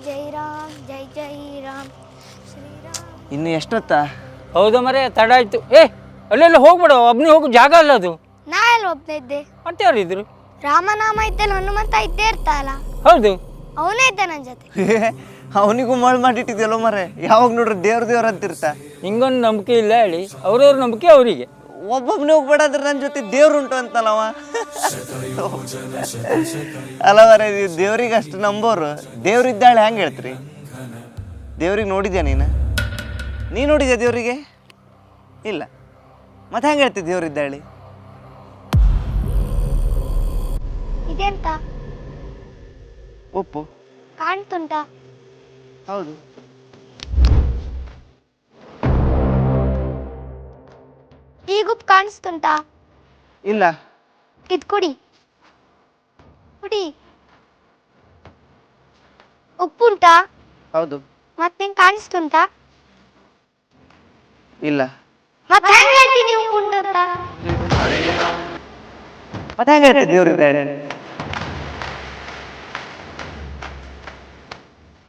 ಜೈ ರಾಮ್ ಜೈ ಜೈ ರಾಮ್ ಶ್ರೀರಾಮ್. ಇನ್ನು ಎಷ್ಟೊತ್ತ? ಹೌದು ಮರೆ ತಡ ಆಯ್ತು. ಅಲ್ಲೆಲ್ಲ ಹೋಗ್ಬೇಡ, ಒಬ್ಬನೇ ಹೋಗೋ ಜಾಗ ಅಲ್ಲ ಅದು. ನಾ ಎಲ್ಲ ಒಬ್ಬನೇ ಇದ್ದೆ. ಮತ್ತೆ ಯಾರು ಇದ್ರು? ರಾಮನಾಮ ಇದ್ದಲ್ಲ ಹನುಮಂತ ಇದ್ದೇ ಇರ್ತಲ್ಲ. ಹೌದು, ಅವನೇ ಇದ್ದ ನನ್ನ ಜೊತೆ. ಅವನಿಗೂ ಮಳ್ ಮಾಡಿಟ್ಟಿದ್ಯಲ್ಲ ಮರೆ, ಯಾವಾಗ ನೋಡ್ರಿ ದೇವ್ರ ಅಂತಿರ್ತ. ಹಿಂಗೊಂದು ನಂಬಿಕೆ ಇಲ್ಲ ಹೇಳಿ, ಅವ್ರವ್ರ ನಂಬಿಕೆ ಅವರಿಗೆ. ಒಬ್ಬೊಬ್ನೇ ಹೋಗ್ಬೇಡ ಅಂದ್ರೆ ನನ್ನ ಜೊತೆ ದೇವ್ರು ಉಂಟು ಅಂತಲ್ಲವ. ಅಲ್ಲ ಮರೆ, ನೀವು ದೇವ್ರಿಗೆ ಅಷ್ಟು ನಂಬೋರು, ದೇವ್ರಿದ್ದಾಳೆ ಹೆಂಗೆ ಹೇಳ್ತೀರಿ? ದೇವ್ರಿಗೆ ನೋಡಿದ್ಯಾ ನೀ ನೋಡಿದ್ಯಾ ದೇವ್ರಿಗೆ? ಇಲ್ಲ, ಮತ್ತೆ ಹೆಂಗೆ ಹೇಳ್ತಿ ದೇವ್ರಿದ್ದಾಳೆ? ಇದೆಂತ ಒಪ್ಪು. ಕಾಣ್ತುಂಟಾ? ಹೌದು. ಈಗ ಉಪ್ಪು ಕಾಣಿಸ್ತುಂಟಾ? ಇಲ್ಲ. ಇದು ಕುಡಿ ಕುಡಿ. ಉಪ್ಪುಂಟಾ? ಹೌದು. ಮತ್ತೆ ನಿಂಗೆ ಕಾಣಿಸ್ತುಂಟಾ? ಇಲ್ಲ. ಮತ್ತೆ ಹೆಂಗ್ ಹೇಳ್ತೀನಿ ಉಪ್ಪುಂಟು ಅಂತ? ಮತ್ತೆ ಹೆಂಗೆ ಹೇಳ್ತಿ ದೇವ್ರಿದ್ದಾಳೆ?